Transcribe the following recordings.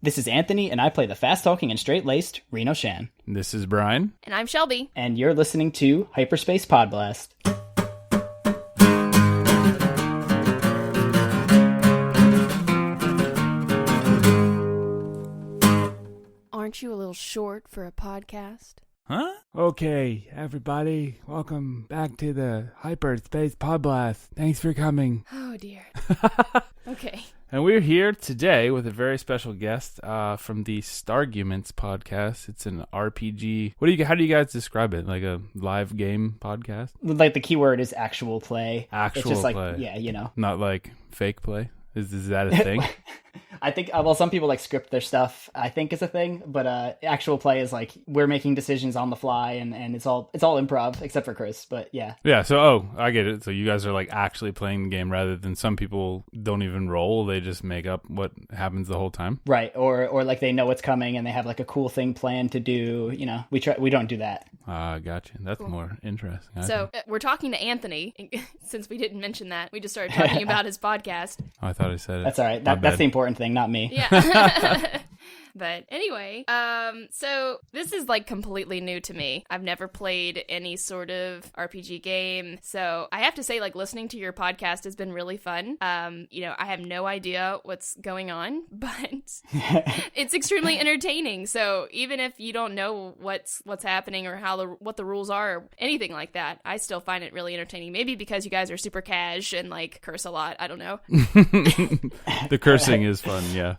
This is Anthony, and I play the fast-talking and straight-laced Reno Shan. This is Brian. And I'm Shelby. And you're listening to Hyperspace PodBlast. Aren't you a little short for a podcast? Huh? Okay, everybody, welcome back to the Hyperspace PodBlast. Thanks for coming. Oh, dear. Okay. And we're here today with a very special guest from the Starguments podcast. It's an RPG. How do you guys describe it? Like a live game podcast? Like the keyword is actual play. Actual it's just play. Like, yeah, you know. Not like fake play? Is that a thing? I think, well, some people like script their stuff, I think is a thing, but actual play is like we're making decisions on the fly and it's all improv except for Chris, but yeah. Yeah, so, I get it. So you guys are like actually playing the game rather than some people don't even roll. They just make up what happens the whole time. Right, or like they know what's coming and they have like a cool thing planned to do, you know. We don't do that. Gotcha. That's cool. More interesting. So we're talking to Anthony, since we didn't mention that. We just started talking about his podcast. Oh, I thought I said it. That's all right. That's the important thing, not me. Yeah. But anyway, so this is like completely new to me. I've never played any sort of RPG game. So I have to say, like, listening to your podcast has been really fun. I have no idea what's going on, but it's extremely entertaining. So even if you don't know what's happening or what the rules are or anything like that, I still find it really entertaining. Maybe because you guys are super cash and like curse a lot. I don't know. The cursing is fun, yeah.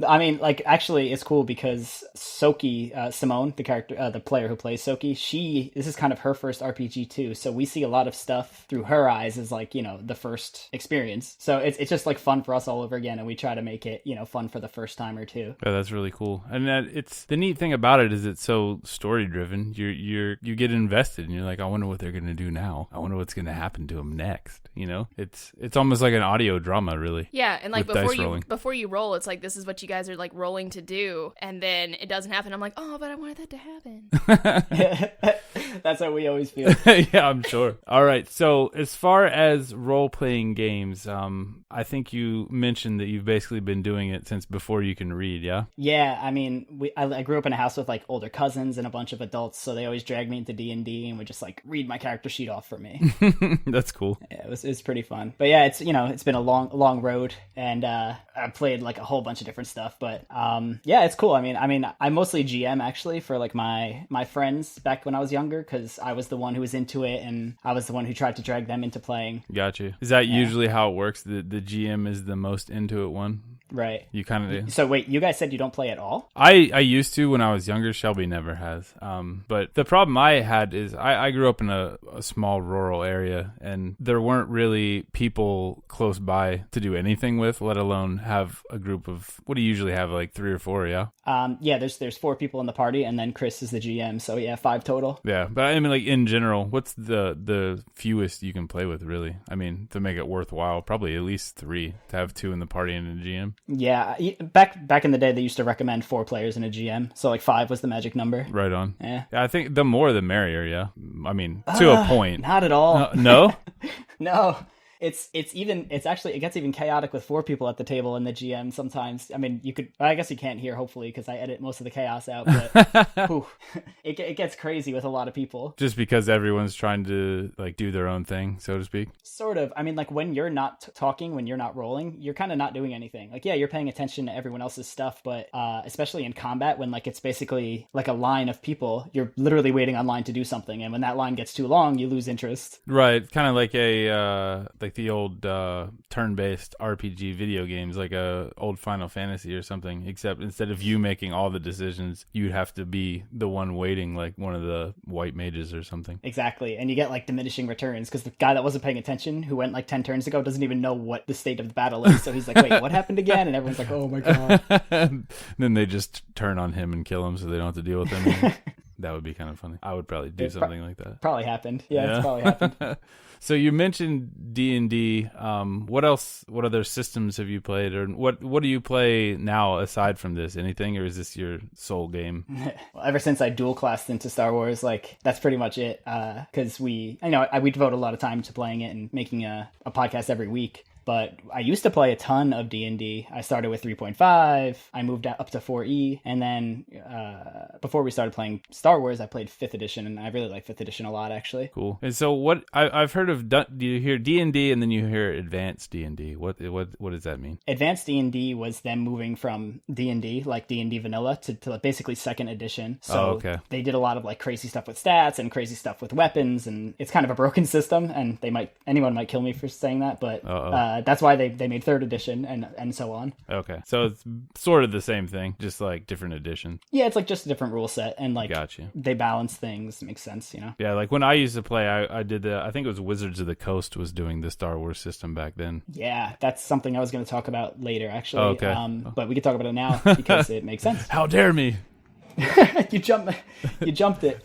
I mean, like, actually, it's cool because Soki, Simone, the character, the player who plays Soki, this is kind of her first RPG too. So we see a lot of stuff through her eyes as like, you know, the first experience. So it's just like fun for us all over again. And we try to make it, you know, fun for the first time or two. Yeah, that's really cool. And it's the neat thing about it is it's so story driven. You get invested and you're like, I wonder what they're going to do now. I wonder what's going to happen to them next. You know, it's almost like an audio drama, really. Yeah. And like before you roll, it's like, this is what you guys are like rolling to do, and then it doesn't happen. I'm like, oh, but I wanted that to happen. That's how we always feel. Yeah, I'm sure. All right, so as far as role-playing games, I think you mentioned that you've basically been doing it since before you can read, yeah? Yeah, I mean, I grew up in a house with like older cousins and a bunch of adults, so they always dragged me into D&D and would just like read my character sheet off for me. That's cool. Yeah, it was pretty fun. But yeah, it's been a long road, and I played like a whole bunch of different stuff, but yeah, it's cool. I mean I mostly GM actually for like my friends back when I was younger, because I was the one who was into it and I was the one who tried to drag them into playing. Gotcha. Is that usually how it works? The GM is the most into it one? Right. You kind of do. So wait, you guys said you don't play at all? I used to when I was younger. Shelby never has. But the problem I had is I grew up in a small rural area, and there weren't really people close by to do anything with, let alone have a group of, what do you usually have, like 3 or 4, yeah? Yeah, there's 4 people in the party, and then Chris is the GM, so yeah, 5 total. Yeah, but I mean, like, in general, what's the fewest you can play with, really? I mean, to make it worthwhile, probably at least 3, to have 2 in the party and a GM. Yeah, back in the day, they used to recommend 4 players and a GM, so like 5 was the magic number. Right on. Yeah. I think the more the merrier, yeah? I mean, to a point. Not at all. No? No. It gets even chaotic with 4 people at the table and the GM sometimes. I mean, I guess you can't hear, hopefully, because I edit most of the chaos out, but whew, it gets crazy with a lot of people. Just because everyone's trying to like do their own thing, so to speak? Sort of. I mean, like when you're not talking, when you're not rolling, you're kind of not doing anything. Like, yeah, you're paying attention to everyone else's stuff, but especially in combat, when like it's basically like a line of people, you're literally waiting on line to do something, and when that line gets too long, you lose interest. Right. Kind of like the old turn-based RPG video games, like a old Final Fantasy or something, except instead of you making all the decisions, you'd have to be the one waiting, like one of the white mages or something. Exactly. And you get like diminishing returns because the guy that wasn't paying attention, who went like 10 turns ago, doesn't even know what the state of the battle is. So he's like, wait, what happened again? And everyone's like, oh my god. Then they just turn on him and kill him so they don't have to deal with him. That would be kind of funny. I would probably do something like that. Probably happened. Yeah, it's probably happened. So you mentioned D&D. What else? What other systems have you played, or what do you play now aside from this? Anything, or is this your sole game? Well, ever since I dual classed into Star Wars, like that's pretty much it. Because we devote a lot of time to playing it and making a podcast every week. But I used to play a ton of D&D. I started with 3.5. I moved up to 4E, and then before we started playing Star Wars, I played 5th edition, and I really like 5th edition a lot, actually. Cool. And so what I've heard of, do you hear D&D and then you hear advanced D&D? What does that mean? Advanced D&D was them moving from D&D, like D&D vanilla, to basically 2nd edition. So they did a lot of like crazy stuff with stats and crazy stuff with weapons, and it's kind of a broken system, and anyone might kill me for saying that, but that's why they made 3rd edition and so on. Okay. So it's sort of the same thing, just like different edition. Yeah, it's like just a different rule set, and like gotcha. They balance things. It makes sense, you know? Yeah, like when I used to play, I did I think it was Wizards of the Coast was doing the Star Wars system back then. Yeah, that's something I was going to talk about later, actually. Okay. But we can talk about it now because it makes sense. How dare me? You jumped it.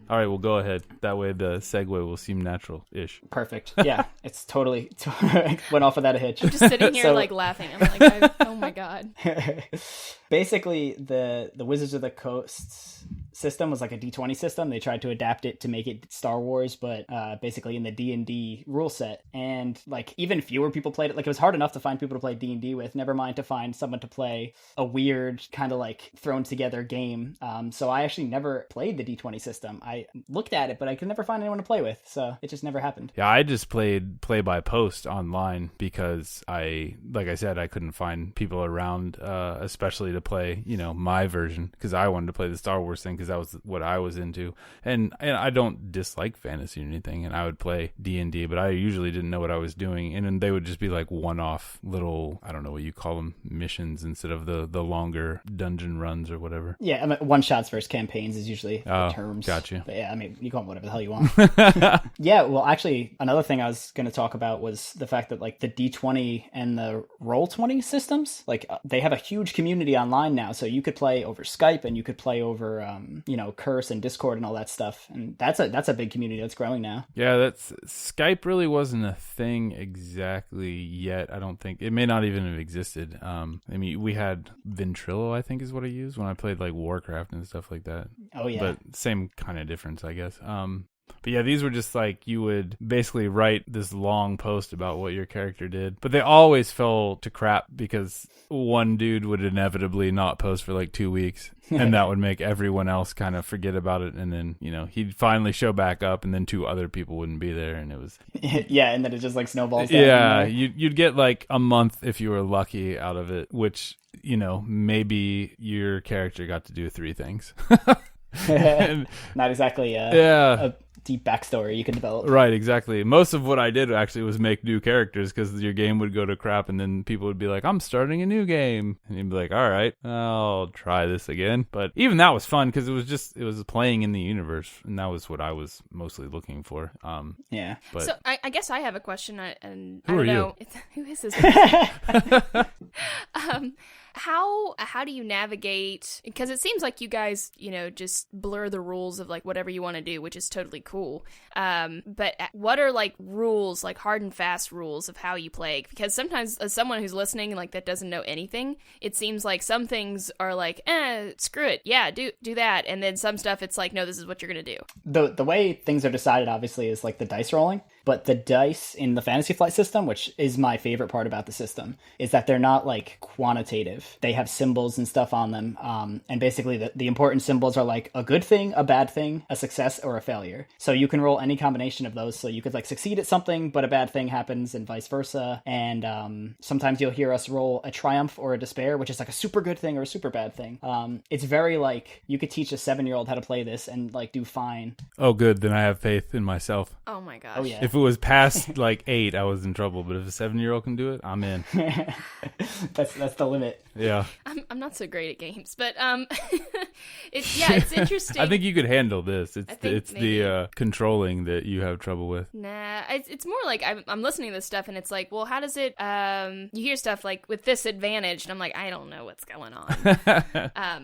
All right, well, go ahead. That way the segue will seem natural-ish. Perfect. Yeah, it's totally went off without a hitch. I'm just sitting here like laughing. I'm like, oh my god. Basically, the Wizards of the Coast system was like a D20 system. They tried to adapt it to make it Star Wars, but basically in the D&D rule set. And like even fewer people played it. Like it was hard enough to find people to play D&D with, never mind to find someone to play a weird kind of like thrown together game. So I actually never played the D20 system. I looked at it, but I could never find anyone to play with. So it just never happened. Yeah, I just played play by post online because like I said, I couldn't find people around, especially to play, my version, because I wanted to play the Star Wars thing because that was what I was into. And I don't dislike fantasy or anything, and I would play D&D, but I usually didn't know what I was doing. And then they would just be like one-off little, I don't know what you call them, missions instead of the longer dungeon runs or whatever. Yeah, I mean, one-shots versus campaigns is usually the terms. Gotcha. But yeah, I mean, you call them whatever the hell you want. Yeah, well, actually, another thing I was going to talk about was the fact that like the D20 and the Roll20 systems, like they have a huge community online now. So you could play over Skype and you could play over, Curse and Discord and all that stuff. And that's a big community that's growing now. Yeah, Skype really wasn't a thing exactly yet. I don't think it may not even have existed. I mean, we had Ventrilo, I think is what I used when I played like Warcraft and stuff like that. Oh yeah. But same kind of difference, I guess. But yeah, these were just like you would basically write this long post about what your character did. But they always fell to crap because one dude would inevitably not post for like 2 weeks. And that would make everyone else kind of forget about it. And then, he'd finally show back up and then 2 other people wouldn't be there. And it was... Yeah, and then it just like snowballs down. Yeah, you'd get like a month if you were lucky out of it, which, maybe your character got to do 3 things. Not exactly a deep backstory you can develop. Right, exactly. Most of what I did actually was make new characters because your game would go to crap and then people would be like, I'm starting a new game. And you'd be like, all right, I'll try this again. But even that was fun because it was playing in the universe, and that was what I was mostly looking for. Yeah. But so I guess I have a question, and who I don't are know. you? Who is this? How do you navigate? Because it seems like you guys, just blur the rules of like whatever you want to do, which is totally cool. But what are like rules, like hard and fast rules of how you play? Because sometimes as someone who's listening like that doesn't know anything, it seems like some things are like, screw it, yeah, do that, and then some stuff it's like, no, this is what you're gonna do. The way things are decided obviously is like the dice rolling. But the dice in the Fantasy Flight system, which is my favorite part about the system, is that they're not like quantitative. They have symbols and stuff on them. And basically the important symbols are like a good thing, a bad thing, a success, or a failure. So you can roll any combination of those. So you could like succeed at something, but a bad thing happens and vice versa. And sometimes you'll hear us roll a triumph or a despair, which is like a super good thing or a super bad thing. It's very like you could teach a 7-year-old how to play this and like do fine. Oh, good. Then I have faith in myself. Oh my gosh. Oh yeah. If it was past like 8, I was in trouble. But if a 7-year-old can do it, I'm in. That's the limit. Yeah. I'm not so great at games, but it's interesting. I think you could handle this. It's maybe. the controlling that you have trouble with. Nah, it's more like I'm listening to this stuff and it's like, well, how does it? You hear stuff like with this advantage, and I'm like, I don't know what's going on.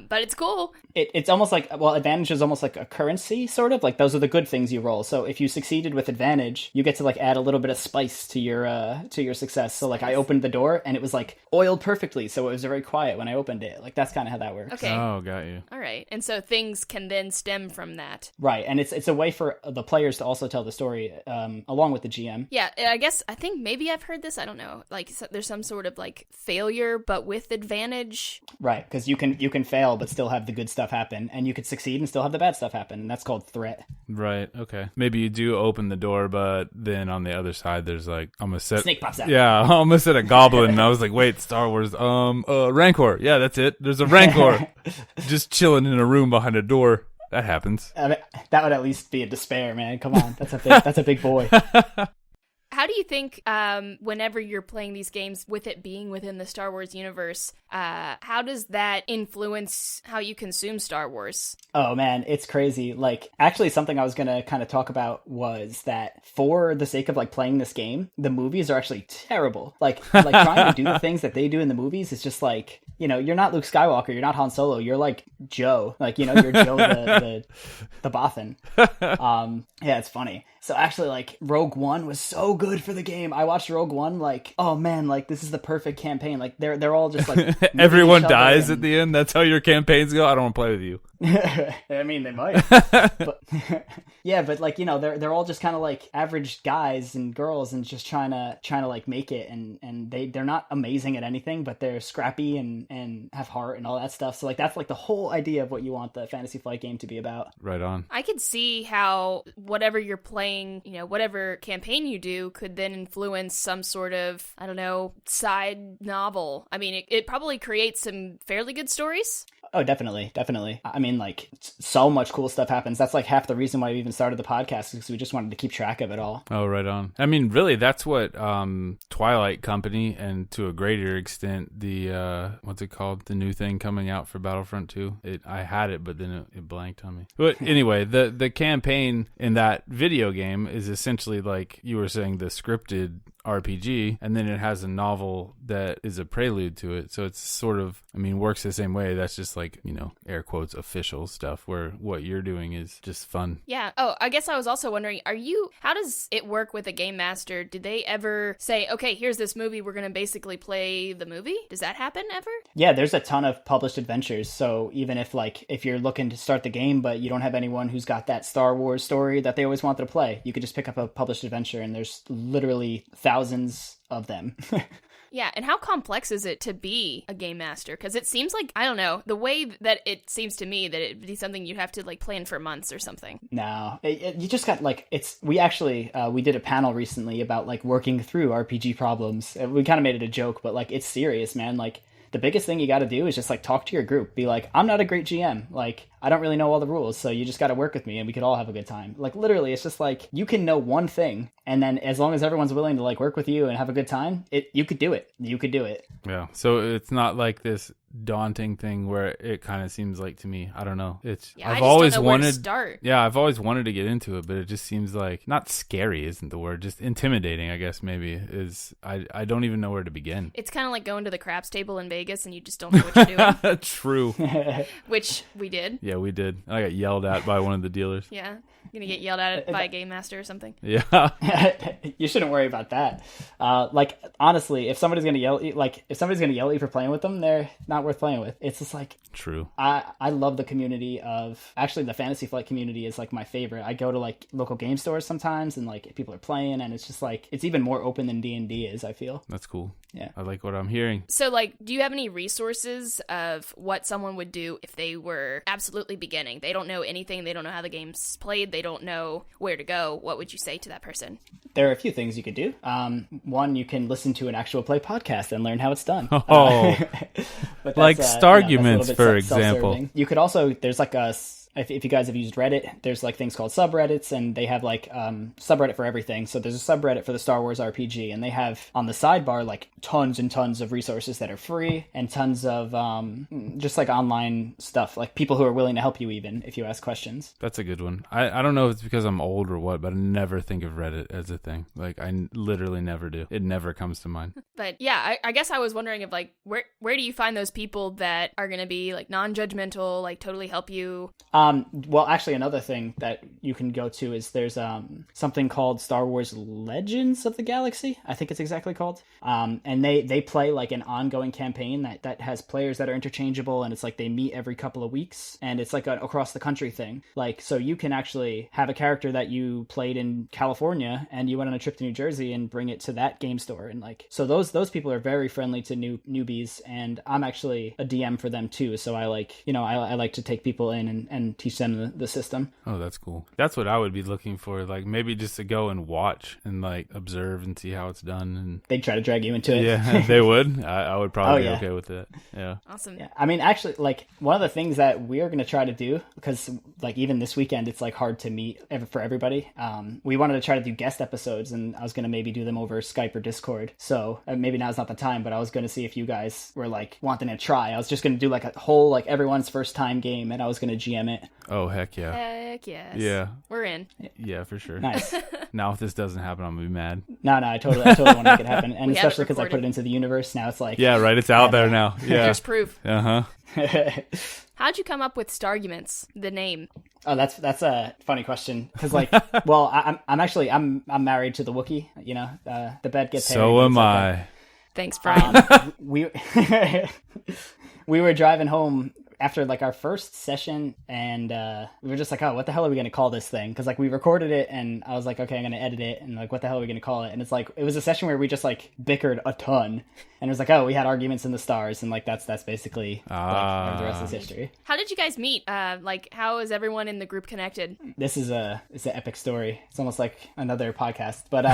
But it's cool. It's almost like, well, advantage is almost like a currency, sort of like those are the good things you roll. So if you succeeded with advantage, you get to like add a little bit of spice to your success. So like I opened the door and it was like oiled perfectly, so it was a very quiet when I opened it. Like, that's kind of how that works. Okay. Oh, got you. All right. And so things can then stem from that. Right, and it's a way for the players to also tell the story along with the GM. Yeah, I think maybe I've heard this. I don't know. Like, there's some sort of like failure, but with advantage. Right, because you can fail but still have the good stuff happen, and you could succeed and still have the bad stuff happen, and that's called threat. Right. Okay. Maybe you do open the door, but then on the other side, there's like Snake pops out. Yeah, I almost said a goblin, and I was like, wait, Star Wars. Rancor. Yeah, that's it. There's a Rancor just chilling in a room behind a door. That happens. I mean, that would at least be a despair, man. Come on, that's a big boy. How do you think, whenever you're playing these games, with it being within the Star Wars universe, how does that influence how you consume Star Wars? Oh man, it's crazy. Like, actually, something I was gonna kind of talk about was that for the sake of like playing this game, the movies are actually terrible. Like trying to do the things that they do in the movies is just like, you know, you're not Luke Skywalker, you're not Han Solo, you're like Joe. Like, you know, you're Joe the Bothan. Yeah, it's funny. So actually, like, Rogue One was so good for the game. I watched Rogue One, like, oh man, like, this is the perfect campaign. Like, they're all just like everyone dies at the end. That's how your campaigns go. I don't want to play with you. I mean, they might. But yeah, but like, you know, they're all just kind of like average guys and girls and just trying to like make it, and they're not amazing at anything, but they're scrappy and have heart and all that stuff. So like that's like the whole idea of what you want the Fantasy Flight game to be about. Right on. I could see how whatever you're playing, you know, whatever campaign you do could then influence some sort of, I don't know, side novel. I mean, it probably creates some fairly good stories. Oh, definitely. I mean, like, so much cool stuff happens. That's like half the reason why we even started the podcast, because we just wanted to keep track of it all. Oh, right on. I mean, really, that's what Twilight Company, and to a greater extent, the, what's it called? The new thing coming out for Battlefront 2. I had it, but then it blanked on me. But anyway, the campaign in that video game is essentially like you were saying, the scripted RPG, and then it has a novel that is a prelude to it. So it's sort of, I mean, works the same way. That's just like, you know, air quotes, official stuff, where what you're doing is just fun. Yeah. Oh, I guess I was also wondering, how does it work with a game master? Did they ever say, okay, here's this movie, we're going to basically play the movie? Does that happen ever? Yeah, there's a ton of published adventures. So even if you're looking to start the game, but you don't have anyone who's got that Star Wars story that they always wanted to play, you could just pick up a published adventure, and there's literally thousands of them. Yeah, and how complex is it to be a game master? Because it seems like, I don't know, the way that it seems to me that it'd be something you'd have to like plan for months or something. No, you just got like, we actually, we did a panel recently about like working through RPG problems. We kind of made it a joke, but like, it's serious, man. Like, the biggest thing you got to do is just like talk to your group. Be like, I'm not a great GM. Like, I don't really know all the rules, so you just got to work with me and we could all have a good time. Like, literally, it's just like, you can know one thing, and then as long as everyone's willing to like work with you and have a good time, you could do it. You could do it. Yeah. So it's not like this daunting thing where it kind of seems like, to me, I don't know. I've always wanted to start. Yeah, I've always wanted to get into it, but it just seems like, not scary isn't the word, just intimidating, I guess maybe is. I don't even know where to begin. It's kind of like going to the craps table in Vegas and you just don't know what you're doing. True. Which we did. Yeah, we did. I got yelled at by one of the dealers. Yeah. You're gonna get yelled at by a game master or something. Yeah. You shouldn't worry about that. Like, honestly, if somebody's gonna yell at you for playing with them, they're not worth playing with. It's just like, true. I love the community of, actually the Fantasy Flight community is like my favorite. I go to like local game stores sometimes, and like people are playing, and it's just like, it's even more open than D&D is, I feel. That's cool. Yeah. I like what I'm hearing. So like, do you have any resources of what someone would do if they were absolutely beginning? They don't know anything. They don't know how the game's played. They don't know where to go. What would you say to that person? There are a few things you could do. One, you can listen to an actual play podcast and learn how it's done. Oh, but like Starguments, for example. You could also, there's like if you guys have used Reddit, there's like things called subreddits, and they have like subreddit for everything. So there's a subreddit for the Star Wars RPG, and they have on the sidebar like tons and tons of resources that are free, and tons of just like online stuff, like people who are willing to help you even if you ask questions. That's a good one. I don't know if it's because I'm old or what, but I never think of Reddit as a thing. Like, I literally never do. It never comes to mind. But yeah, I guess I was wondering if like, where do you find those people that are going to be like non-judgmental, like totally help you? Well, actually, another thing that you can go to is there's something called Star Wars Legends of the Galaxy. I think it's exactly called. And they play like an ongoing campaign that has players that are interchangeable, and it's like they meet every couple of weeks, and it's like an across the country thing. Like, so you can actually have a character that you played in California, and you went on a trip to New Jersey and bring it to that game store, and like, so those people are very friendly to newbies, and I'm actually a DM for them too. So I like, I like to take people in and teach them the system. Oh, that's cool. That's what I would be looking for. Like maybe just to go and watch and like observe and see how it's done. And they'd try to drag you into it. Yeah, they would. I would probably be okay with it. Yeah. Awesome. Yeah. I mean, actually, like one of the things that we're going to try to do, because like even this weekend, it's like hard to meet for everybody. We wanted to try to do guest episodes, and I was going to maybe do them over Skype or Discord. So maybe now's not the time, but I was going to see if you guys were like wanting to try. I was just going to do like a whole, like everyone's first time game, and I was going to GM it. Oh, heck yeah. Heck yes. Yeah. We're in. Yeah, for sure. Nice. Now, if this doesn't happen, I'm going to be mad. No, I totally want to make it happen. And We have it especially because I put recorded. it into the universe. Now it's like... Yeah, right. It's out there now. Yeah. There's proof. Uh-huh. How'd you come up with Starguments, the name? Oh, that's a funny question. Because like, well, I'm married to the Wookiee. The bed gets hairy. So but am it's okay. I. Thanks, Brian. We were driving home after like our first session, and we were just like, oh, what the hell are we going to call this thing? Because like we recorded it, and I was like, okay, I'm going to edit it, and like, what the hell are we going to call it? And it's like, it was a session where we just like bickered a ton, and it was like, oh, we had arguments in the stars, and like that's basically like, the rest is history. How did you guys meet? Like, how is everyone in the group connected? It's an epic story. It's almost like another podcast, but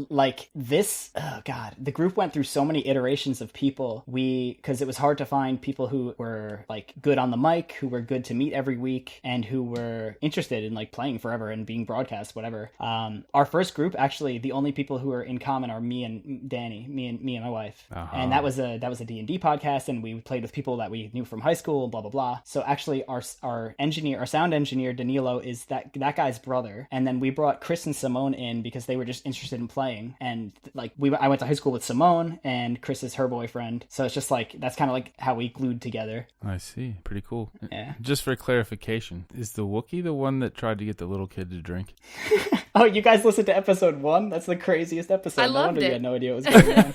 like this, oh god, the group went through so many iterations of people. Because it was hard to find people who were like good on the mic, who were good to meet every week, and who were interested in like playing forever and being broadcast, whatever. Our first group, actually, the only people who are in common are me and Danny, me and my wife. And that was a D&D podcast, and we played with people that we knew from high school, blah blah blah. So actually, our sound engineer Danilo is that guy's brother, and then we brought Chris and Simone in because they were just interested in playing, and like I went to high school with Simone, and Chris is her boyfriend, so it's just like that's kind of like how we glued together. I see. Pretty cool. Yeah. Just for clarification, is the Wookiee the one that tried to get the little kid to drink? Oh, you guys listened to episode 1? That's the craziest episode. I loved it. You had no idea what was going on.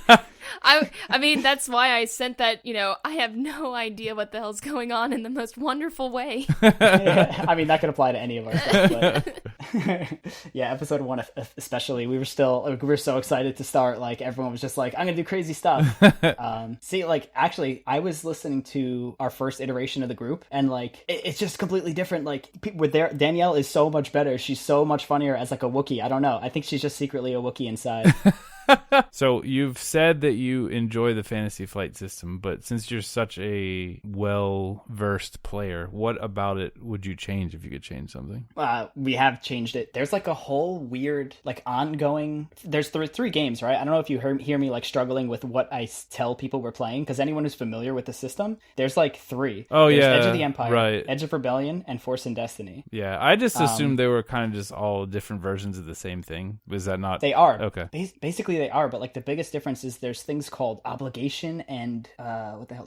I mean, that's why I sent that, I have no idea what the hell's going on in the most wonderful way. Yeah, I mean, that could apply to any of our stuff, but yeah, episode 1 especially, we were so excited to start. Like, everyone was just like, I'm gonna do crazy stuff. See, like, actually, I was listening to our first iteration of the group, and like, it's just completely different. Like, Danielle is so much better. She's so much funnier as like a Wookiee. I don't know. I think she's just secretly a Wookiee inside. So you've said that you enjoy the Fantasy Flight system, but since you're such a well-versed player, what about it would you change if you could change something? We have changed it. There's like a whole weird, like ongoing... There's three games, right? I don't know if you hear me like struggling with what I tell people we're playing, because anyone who's familiar with the system, there's like 3. Oh, there's yeah. Edge of the Empire, right. Edge of Rebellion, and Force and Destiny. Yeah, I just assumed they were kind of just all different versions of the same thing. Was that not... They are. Okay. Basically, they are, but like the biggest difference is there's things called obligation and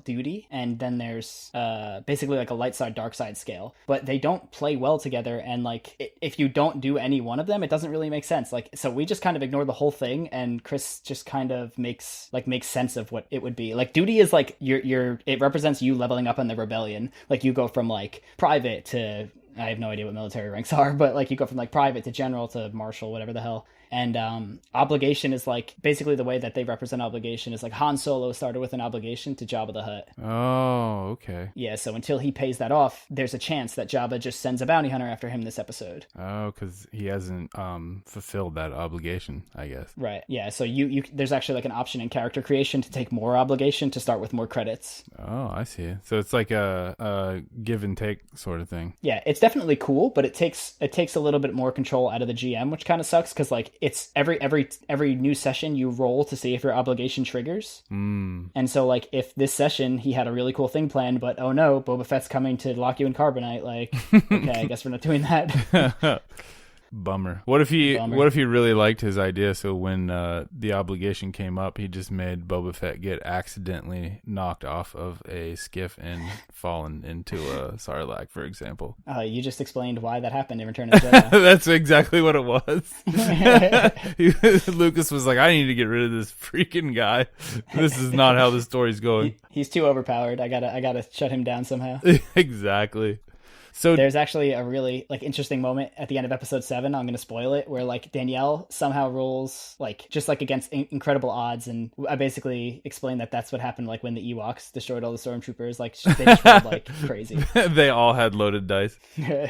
duty, and then there's basically like a light side dark side scale, but they don't play well together, and like if you don't do any one of them, it doesn't really make sense. Like, so we just kind of ignore the whole thing, and Chris just kind of makes sense of what it would be. Like, duty is like it represents you leveling up in the rebellion. Like, you go from like private to, I have no idea what military ranks are, but like you go from like private to general to marshal, whatever the hell. And obligation is like basically the way that they represent obligation is like Han Solo started with an obligation to Jabba the Hutt. Oh, okay. Yeah, so until he pays that off, there's a chance that Jabba just sends a bounty hunter after him this episode. Oh, because he hasn't fulfilled that obligation, I guess. Right. Yeah. So you there's actually like an option in character creation to take more obligation to start with more credits. Oh, I see. So it's like a give and take sort of thing. Yeah, it's definitely cool, but it takes a little bit more control out of the GM, which kind of sucks because like it's every new session you roll to see if your obligation triggers. And so like if this session he had a really cool thing planned, but oh no, Boba Fett's coming to lock you in carbonite, like okay, I guess we're not doing that. Bummer. What if he really liked his idea? So when the obligation came up, he just made Boba Fett get accidentally knocked off of a skiff and fallen into a sarlacc, for example. You just explained why that happened in Return of the Jedi. That's exactly what it was. Lucas was like, I need to get rid of this freaking guy. This is not how the story's going. He's too overpowered. I gotta shut him down somehow. Exactly. So there's actually a really interesting moment at the end of episode 7. I'm going to spoil it, where Danielle somehow rolls just against incredible odds, and I basically explained that that's what happened when the Ewoks destroyed all the stormtroopers. They just rolled crazy. They all had loaded dice.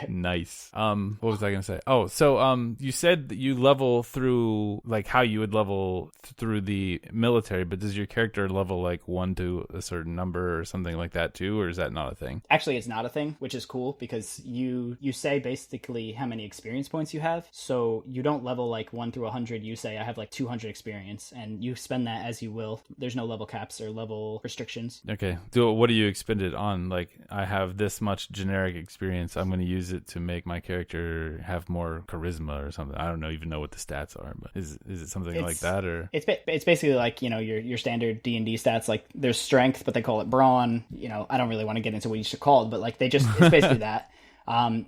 Nice. What was I going to say? Oh, so you said that you level through how you would level through the military, but does your character level 1 to a certain number or something like that too, or is that not a thing? Actually, it's not a thing, which is cool because you say basically how many experience points you have. So you don't level 1 through 100. You say I have 200 experience, and you spend that as you will. There's no level caps or level restrictions. Okay. What do you expend it on? I have this much generic experience. I'm going to use it to make my character have more charisma or something. I don't even know what the stats are, but is it something like that, or it's basically your standard D&D stats. There's strength, but they call it brawn. I don't really want to get into what you should call it, but it's basically that.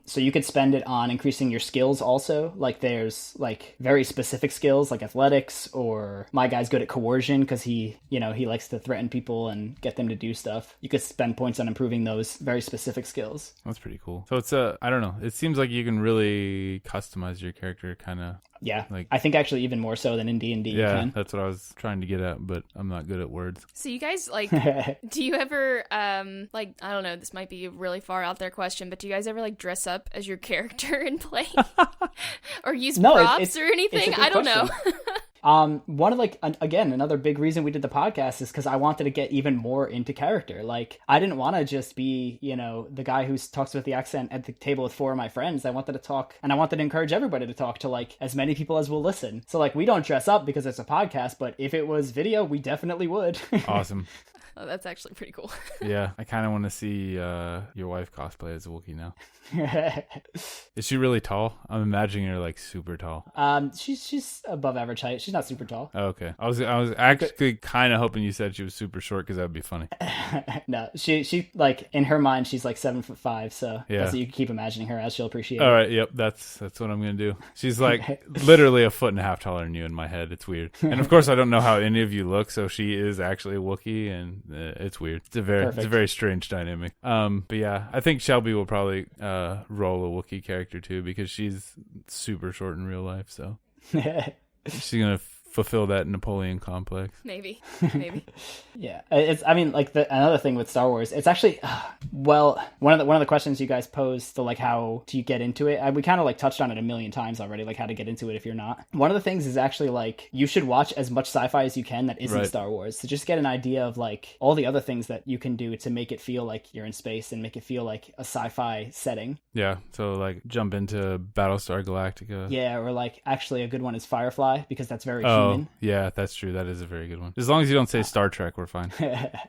So you could spend it on increasing your skills also. There's very specific skills like athletics, or my guy's good at coercion because he likes to threaten people and get them to do stuff. You could spend points on improving those very specific skills. That's pretty cool. So it's I don't know. It seems like you can really customize your character kind of. Yeah, I think actually even more so than in D&D. Yeah, you can. That's what I was trying to get at, but I'm not good at words. So you guys do you ever I don't know, this might be a really far out there question, but do you guys ever dress up as your character and play, or use props or anything? I don't know. One of again, another big reason we did the podcast is because I wanted to get even more into character. I didn't want to just be, the guy who talks with the accent at the table with 4 of my friends. I wanted to talk, and I wanted to encourage everybody to talk to as many people as will listen. So we don't dress up because it's a podcast, but if it was video, we definitely would. Awesome. Oh, that's actually pretty cool. Yeah, I kind of want to see your wife cosplay as a Wookiee now. Is she really tall? I'm imagining her super tall. She's above average height. She's not super tall. Oh, okay. I was actually kind of hoping you said she was super short because that would be funny. No, she in her mind she's 7'5", so yeah. That's what you can keep imagining her as. She'll appreciate it. All right, yep, that's what I'm gonna do. She's literally 1.5 foot taller than you in my head. It's weird, and of course I don't know how any of you look, so she is actually a Wookiee, and it's weird. It's a very strange dynamic. But yeah, I think Shelby will probably roll a Wookiee character too because she's super short in real life, so she's gonna fulfill that Napoleon complex. Maybe. Yeah, another thing with Star Wars, it's actually one of the questions you guys posed to how do you get into it. We kind of touched on it a million times already, how to get into it if you're not. One of the things is actually you should watch as much sci-fi as you can that isn't Star Wars to just get an idea of all the other things that you can do to make it feel like you're in space and make it feel like a sci-fi setting. Yeah, so jump into Battlestar Galactica. Yeah, or actually a good one is Firefly because that's very human. Yeah, that's true. That is a very good one. As long as you don't say Star Trek, we're fine.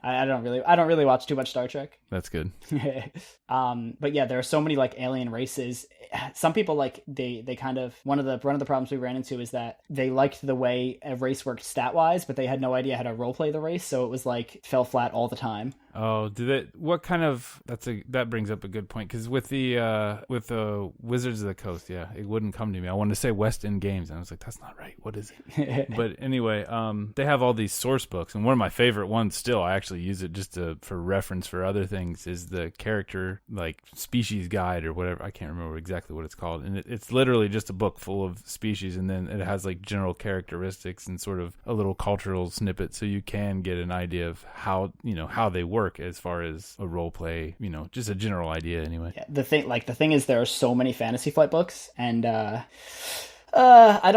I don't really watch too much Star Trek. That's good. But yeah, there are so many alien races. Some people they kind of one of the problems we ran into is that they liked the way a race worked stat wise, but they had no idea how to role play the race, so it was fell flat all the time. Oh, what kind of that brings up a good point, because with the Wizards of the Coast, yeah, it wouldn't come to me. I wanted to say West End Games, and I was like, that's not right. What is it? But anyway, they have all these source books, and one of my favorite ones still, I actually use it just for reference for other things, is the character species guide or whatever. I can't remember exactly what it's called, and it's literally just a book full of species, and then it has general characteristics and sort of a little cultural snippet, so you can get an idea of how they work as far as a role play, just a general idea anyway. Yeah, the thing is there are so many Fantasy Flight books, and I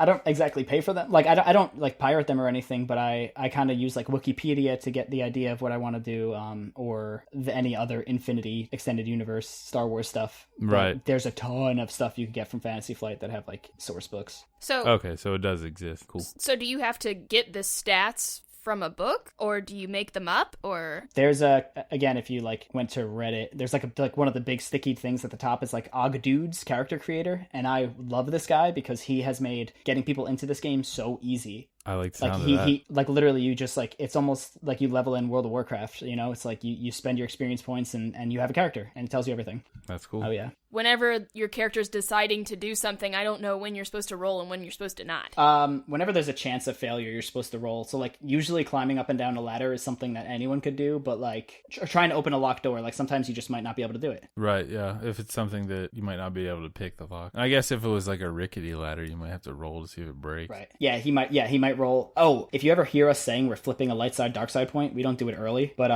don't exactly pay for them. I don't pirate them or anything, but I kind of use Wikipedia to get the idea of what I want to do, or any other Infinity Extended Universe Star Wars stuff. Right. But there's a ton of stuff you can get from Fantasy Flight that have source books. So okay, so it does exist. Cool. So do you have to get the stats from a book, or do you make them up, or? There's again, if you like went to Reddit, there's like one of the big sticky things at the top is like Ogdude's character creator, and I love this guy because he has made getting people into this game so easy. I like the Like sound of that. he like literally you just like it's almost like you level in World of Warcraft, you know? It's like you spend your experience points and you have a character and it tells you everything. That's cool. Oh yeah. Whenever your character's deciding to do something, I don't know when you're supposed to roll and when you're supposed to not. Whenever there's a chance of failure, you're supposed to roll. So like usually climbing up and down a ladder is something that anyone could do, but like trying to open a locked door, like sometimes you just might not be able to do it. Right, yeah. If it's something that you might not be able to pick the lock. I guess if it was like a rickety ladder, you might have to roll to see if it breaks. Right. Yeah, he might roll. Oh, if you ever hear us saying we're flipping a light side dark side point, we don't do it early, but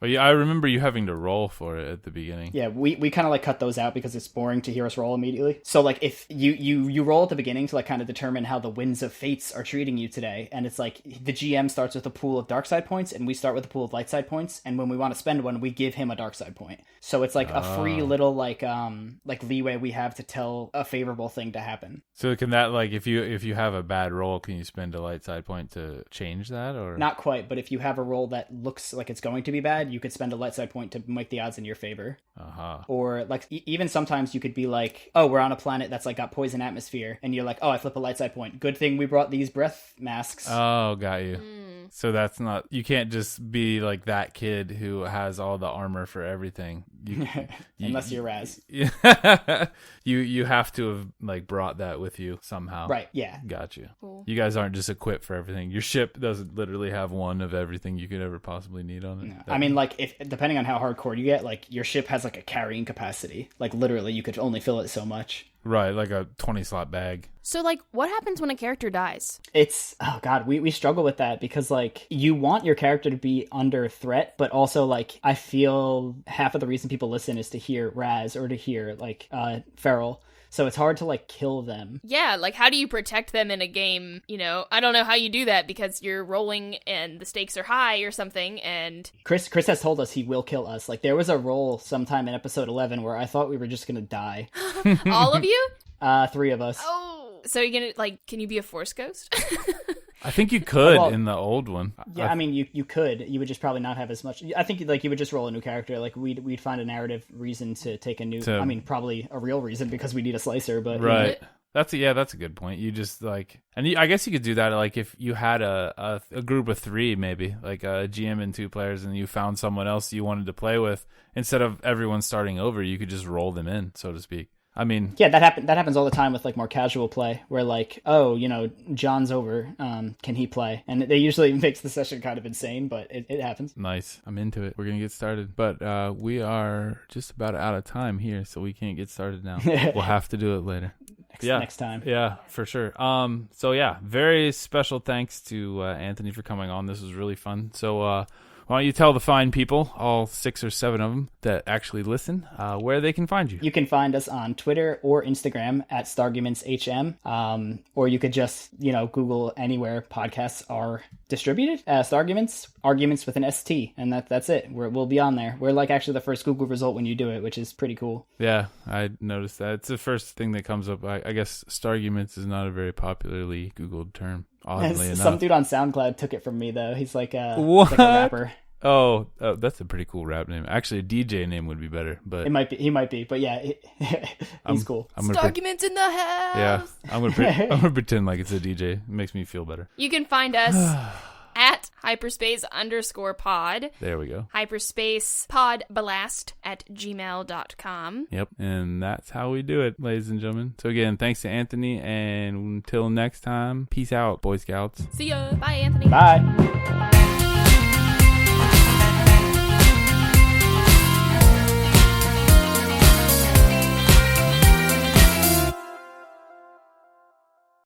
But yeah, I remember you having to roll for it at the beginning. yeah, we kind of like cut those out because it's boring to hear us roll immediately. So like if you roll at the beginning to like kind of determine how the winds of fates are treating you today, and it's like the GM starts with a pool of dark side points and we start with a pool of light side points, and when we want to spend one, we give him a dark side point. So it's like a free little like leeway we have to tell a favorable thing to happen. So can that, like, if you have a bad roll, can you spend a light side point to change that, or Not quite, but if you have a roll that looks like it's going to be bad, you could spend a light side point to make the odds in your favor. Or like even sometimes you could be like, oh, we're on a planet that's like got poison atmosphere, and you're like, oh, I flip a light side point. Good thing we brought these breath masks. Oh, got you. So that's not, you can't just be like that kid who has all the armor for everything. Unless you're Raz. You have to have like brought that with you somehow. Right, yeah. Got you. Cool. You guys aren't just equipped for everything. Your ship doesn't literally have one of everything you could ever possibly need on it. No. I mean, like, if depending on how hardcore you get, like, your ship has like a carrying capacity. Like, literally, you could only fill it so much. Right, like a 20-slot bag. So, like, what happens when a character dies? It's, oh god, we struggle with that because, like, you want your character to be under threat, but also, like, I feel half of the reason people listen is to hear Raz or to hear, like, Feral. So it's hard to, like, kill them. Yeah, like, how do you protect them in a game? You know, I don't know how you do that because you're rolling and the stakes are high or something, and... Chris has told us he will kill us. Like, there was a roll sometime in episode 11 where I thought we were just gonna die. All of you? 3 of us. Oh, so you're gonna, like, can you be a Force Ghost? I think you could Well, in the old one. Yeah, I mean, you could. You would just probably not have as much. I think, like, you would just roll a new character. Like, we'd find a narrative reason to take a new... I mean, probably a real reason because we need a slicer, but... Right. That's a good point. You just like, and I guess you could do that like if you had a group of 3, maybe like a GM and 2 players, and you found someone else you wanted to play with. Instead of everyone starting over, you could just roll them in, so to speak. I mean, yeah, that happens all the time with like more casual play, where like, oh, you know, John's over, can he play? And it usually makes the session kind of insane, but it happens. Nice, I'm into it. We're gonna get started, but we are just about out of time here, so we can't get started now. We'll have to do it later. Next time. Yeah, for sure. So yeah, very special thanks to Anthony for coming on. This was really fun. So why don't you tell the fine people, all 6 or 7 of them that actually listen, where they can find you? You can find us on Twitter or Instagram at StargumentsHM, or you could just, you know, Google anywhere podcasts are distributed. Starguments, arguments with an ST, and that's it. We'll be on there. We're like actually the first Google result when you do it, which is pretty cool. Yeah, I noticed that. It's the first thing that comes up. I guess Starguments is not a very popularly Googled term. Oddly enough. Some dude on SoundCloud took it from me, though. He's like, what? Like a rapper. Oh, that's a pretty cool rap name. Actually, a DJ name would be better, but he might be, but yeah, he's cool. Starguments in the house. Yeah, I'm gonna pretend like it's a DJ. It makes me feel better. You can find us at hyperspace_pod. There we go. Hyperspace PodBlast at gmail.com. Yep, and that's how we do it, ladies and gentlemen. So again, thanks to Anthony, and until next time, peace out, Boy Scouts. See ya. Bye, Anthony. Bye.